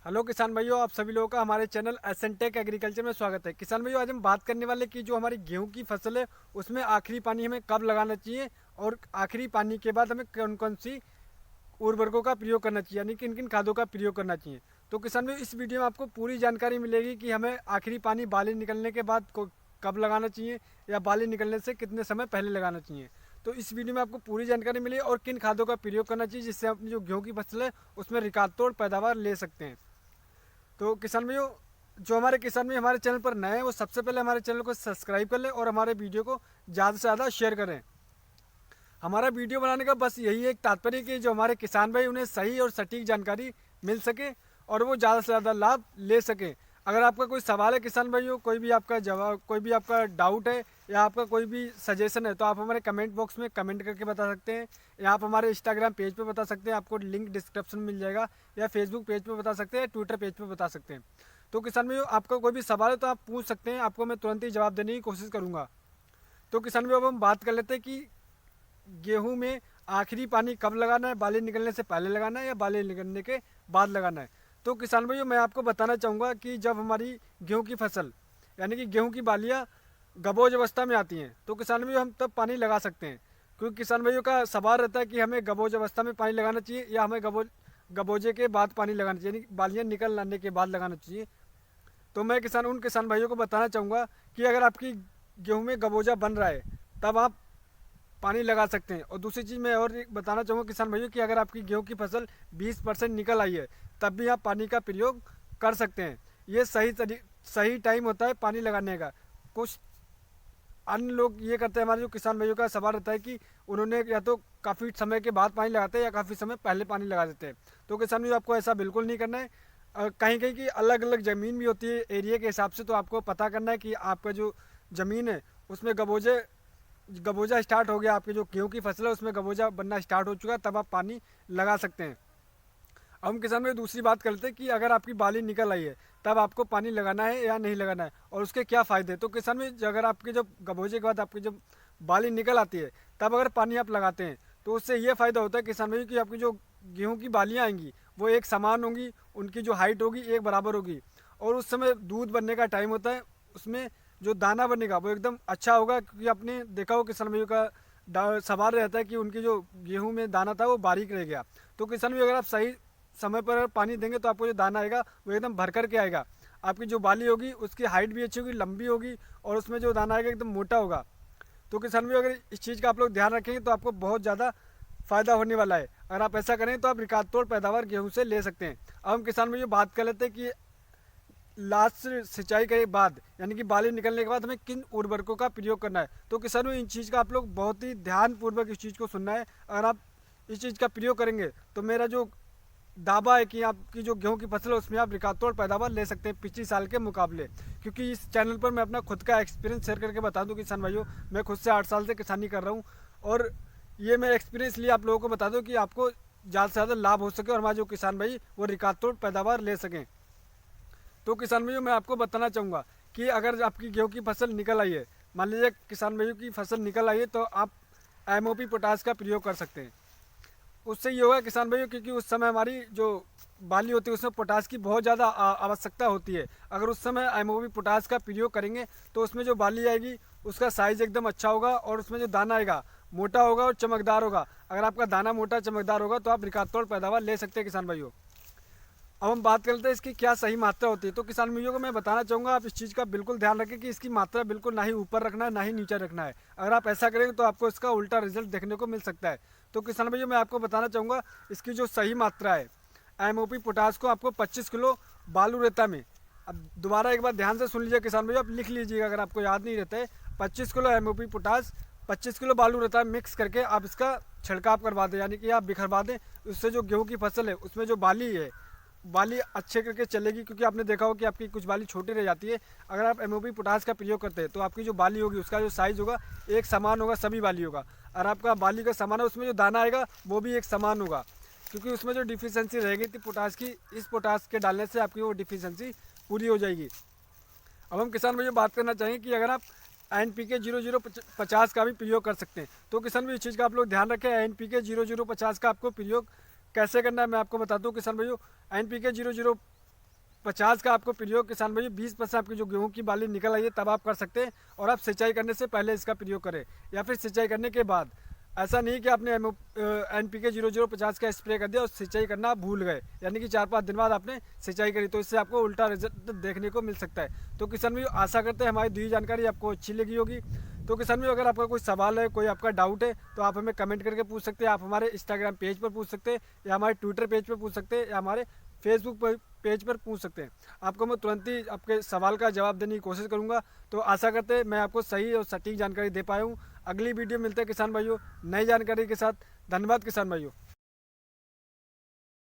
Hello किसान भाइयों, आप सभी लोगों का हमारे चैनल एसेंटेक एग्रीकल्चर में स्वागत है। किसान भाइयों, आज हम बात करने वाले कि जो हमारी गेहूं की फसल है उसमें आखिरी पानी हमें कब लगाना चाहिए और आखिरी पानी के बाद हमें कौन कौन सी उर्वरकों का प्रयोग करना चाहिए, यानी किन किन खादों का प्रयोग करना चाहिए। तो किसान भाइयों, इस वीडियो में आपको पूरी जानकारी मिलेगी कि हमें आखिरी पानी बाली निकलने के बाद कब लगाना चाहिए या बाली निकलने से कितने समय पहले लगाना चाहिए। तो इस वीडियो में आपको पूरी जानकारी मिली और किन खादों का प्रयोग करना चाहिए जिससे अपनी जो गेहूं की फसल है उसमें रिकॉर्ड तोड़ पैदावार ले सकते हैं। तो किसान भाइयों, जो हमारे किसान भाई हमारे चैनल पर नए हैं वो सबसे पहले हमारे चैनल को सब्सक्राइब कर लें और हमारे वीडियो को ज़्यादा से ज़्यादा शेयर करें। हमारा वीडियो बनाने का बस यही एक तात्पर्य कि जो हमारे किसान भाई उन्हें सही और सटीक जानकारी मिल सके और वो ज़्यादा से ज़्यादा लाभ ले सकें। अगर आपका कोई सवाल है किसान भाइयों, कोई भी आपका जवाब, कोई भी आपका डाउट है या आपका कोई भी सजेशन है तो आप हमारे कमेंट बॉक्स में कमेंट करके बता सकते हैं या आप हमारे इंस्टाग्राम पेज पे बता सकते हैं, आपको लिंक डिस्क्रिप्शन में मिल जाएगा, या फेसबुक पेज पे बता सकते हैं, ट्विटर पेज पे बता सकते हैं। तो किसान भाइयों, आपका कोई भी सवाल है तो आप पूछ सकते हैं, आपको मैं तुरंत ही जवाब देने की कोशिश करूँगा। तो किसान भाइयों, अब हम बात कर लेते हैं कि गेहूं में आखिरी पानी कब लगाना है, बाली निकलने से पहले लगाना है या बाली निकलने के बाद लगाना है। तो किसान भाइयों, मैं आपको बताना चाहूँगा कि जब हमारी गेहूं की फसल यानी कि गेहूं की बालियाँ गबोज अवस्था में आती हैं तो किसान भाइयों हम तब पानी लगा सकते हैं, क्योंकि किसान भाइयों का सवाल रहता है कि हमें गबोज अवस्था में पानी लगाना चाहिए या हमें गबोजे के बाद पानी लगाना चाहिए, यानी बालियाँ निकल लाने के बाद लगाना चाहिए। तो मैं उन किसान भाइयों को बताना चाहूँगा कि अगर आपकी गेहूं में गबोजा बन रहा है तब आप पानी लगा सकते हैं। और दूसरी चीज़ मैं और एक बताना चाहूँगा किसान भाइयों कि अगर आपकी गेहूं की फसल 20% निकल आई है तब भी आप पानी का प्रयोग कर सकते हैं। ये सही टाइम होता है पानी लगाने का। कुछ अन्य लोग ये करते हैं, हमारे जो किसान भाइयों का सवाल रहता है कि उन्होंने या तो काफ़ी समय के बाद पानी लगाते हैं या काफ़ी समय पहले पानी लगा देते हैं। तो किसान भाइयों, आपको ऐसा बिल्कुल नहीं करना है। कहीं कहीं की अलग अलग ज़मीन भी होती है एरिया के हिसाब से, तो आपको पता करना है कि आपका जो ज़मीन है उसमें गबोजा स्टार्ट हो गया, आपकी जो गेहूं की फसल है उसमें गबोजा बनना स्टार्ट हो चुका है, तब आप पानी लगा सकते हैं। अब हम किसान में दूसरी बात करते हैं कि अगर आपकी बाली निकल आई है तब आपको पानी लगाना है या नहीं लगाना है और उसके क्या फ़ायदे हैं। तो किसान में अगर आपके जब गबोजे के बाद आपकी जब बाली निकल आती है तब अगर पानी आप लगाते हैं तो उससे ये फ़ायदा होता है किसान भाई कि आपकी जो गेहूँ की बालियाँ आएंगी वो एक समान होंगी, उनकी जो हाइट होगी एक बराबर होगी और उस समय दूध बनने का टाइम होता है, उसमें जो दाना बनेगा वो एकदम अच्छा होगा। क्योंकि आपने देखा हो किसान भाइयों का सवाल रहता है कि उनकी जो गेहूं में दाना था वो बारीक रह गया। तो किसान भाई, अगर आप सही समय पर पानी देंगे तो आपको जो दाना आएगा वो एकदम भर करके आएगा। आपकी जो बाली होगी उसकी हाइट भी अच्छी होगी, लंबी होगी और उसमें जो दाना आएगा एकदम मोटा होगा। तो किसान भाई, अगर इस चीज़ का आप लोग ध्यान रखेंगे तो आपको बहुत ज़्यादा फ़ायदा होने वाला है। अगर आप ऐसा करें तो आप रिकॉर्ड तोड़ पैदावार गेहूं से ले सकते हैं। अब हम किसान भाई बात कर लेते हैं कि लास्ट सिंचाई के बाद यानी कि बाली निकलने के बाद हमें किन उर्वरकों का प्रयोग करना है। तो किसानों, इन चीज़ का आप लोग बहुत ही ध्यानपूर्वक इस चीज़ को सुनना है। अगर आप इस चीज़ का प्रयोग करेंगे तो मेरा जो दावा है कि आपकी जो गेहूं की फसल है उसमें आप रिकॉर्ड तोड़ पैदावार ले सकते हैं पिछले साल के मुकाबले। क्योंकि इस चैनल पर मैं अपना खुद का एक्सपीरियंस शेयर करके बता दूं किसान भाइयों, मैं खुद से 8 साल से किसानी कर रहा हूँ और ये मैं एक्सपीरियंस लिए आप लोगों को बता दूँ कि आपको ज़्यादा से ज़्यादा लाभ हो सके और हमारे जो किसान भाई वो रिकॉर्ड तोड़ पैदावार ले सकें। तो किसान भाइयों, मैं आपको बताना चाहूँगा कि अगर आपकी गेहूं की फसल निकल आई है, मान लीजिए किसान भाइयों की फसल निकल आई है, तो आप एमओपी पोटास का प्रयोग कर सकते हैं। उससे ये होगा किसान भाइयों, क्योंकि उस समय हमारी जो बाली होती है उसमें पोटास की बहुत ज़्यादा आवश्यकता होती है। अगर उस समय एमओपी पोटास का प्रयोग करेंगे तो उसमें जो बाली आएगी उसका साइज़ एकदम अच्छा होगा और उसमें जो दाना आएगा मोटा होगा और चमकदार होगा। अगर आपका दाना मोटा चमकदार होगा तो आप रिकॉर्ड तोड़ पैदावार ले सकते हैं किसान भाइयों। अब हम बात करते हैं इसकी क्या सही मात्रा होती है। तो किसान भाइयों को मैं बताना चाहूँगा आप इस चीज़ का बिल्कुल ध्यान रखें कि इसकी मात्रा बिल्कुल ना ही ऊपर रखना है ना ही नीचे रखना है। अगर आप ऐसा करेंगे तो आपको इसका उल्टा रिजल्ट देखने को मिल सकता है। तो किसान भाइयों, मैं आपको बताना चाहूँगा इसकी जो सही मात्रा है, एमओपी पोटास को आपको 25 किलो बालू रेता में, अब दोबारा एक बार ध्यान से सुन लीजिए किसान भाइयों, आप लिख लीजिएगा अगर आपको याद नहीं रहता है, 25 किलो एमओपी पोटास 25 किलो बालू रेता मिक्स करके आप इसका छिड़काव करवा दें, यानी कि आप बिखरवा दें। उससे जो गेहूँ की फसल है उसमें जो बाली है, बाली अच्छे करके चलेगी। क्योंकि आपने देखा हो कि आपकी कुछ बाली छोटी रह जाती है। अगर आप एमओपी पोटास का प्रयोग करते हैं तो आपकी जो बाली होगी उसका जो साइज़ होगा एक समान होगा, सभी बाली होगा। और आपका बाली का समान है उसमें जो दाना आएगा वो भी एक समान होगा, क्योंकि उसमें जो डिफिशेंसी रहेगी थी पोटास की, इस पोटास के डालने से आपकी वो डिफिशेंसी पूरी हो जाएगी। अब हम किसान भाइयों बात करना चाहेंगे कि अगर आप NPK 0050 का भी प्रयोग कर सकते हैं। तो किसान भाई, इस चीज़ का आप लोग ध्यान रखें, NPK 0050 का आपको प्रयोग कैसे करना है मैं आपको बताता हूँ किसान भाइयों। NPK 00 50 का आपको प्रयोग किसान भाई 20% आपकी जो गेहूं की बाली निकल आई है तब आप कर सकते हैं। और आप सिंचाई करने से पहले इसका प्रयोग करें या फिर सिंचाई करने के बाद। ऐसा नहीं कि आपने NPK 0050 का स्प्रे कर दिया और सिंचाई करना आप भूल गए, यानी कि 4-5 दिन बाद आपने सिंचाई करी, तो इससे आपको उल्टा रिजल्ट देखने को मिल सकता है। तो किसान भाई आशा करते हैं हमारी दी जानकारी आपको अच्छी लगी होगी। तो किसान भाई अगर आपका कोई सवाल है, कोई आपका डाउट है, तो आप हमें कमेंट करके पूछ सकते हैं। आप हमारे इंस्टाग्राम पेज पर पूछ सकते हैं, या हमारे ट्विटर पेज पर पूछ सकते हैं, या हमारे फेसबुक पेज पर पूछ सकते हैं। आपको मैं तुरंत ही आपके सवाल का जवाब देने की कोशिश करूंगा। तो आशा करते हैं मैं आपको सही और सटीक जानकारी दे पाया हूँ। अगली वीडियो मिलते हैं किसान भाइयों नई जानकारी के साथ। धन्यवाद किसान भाइयों।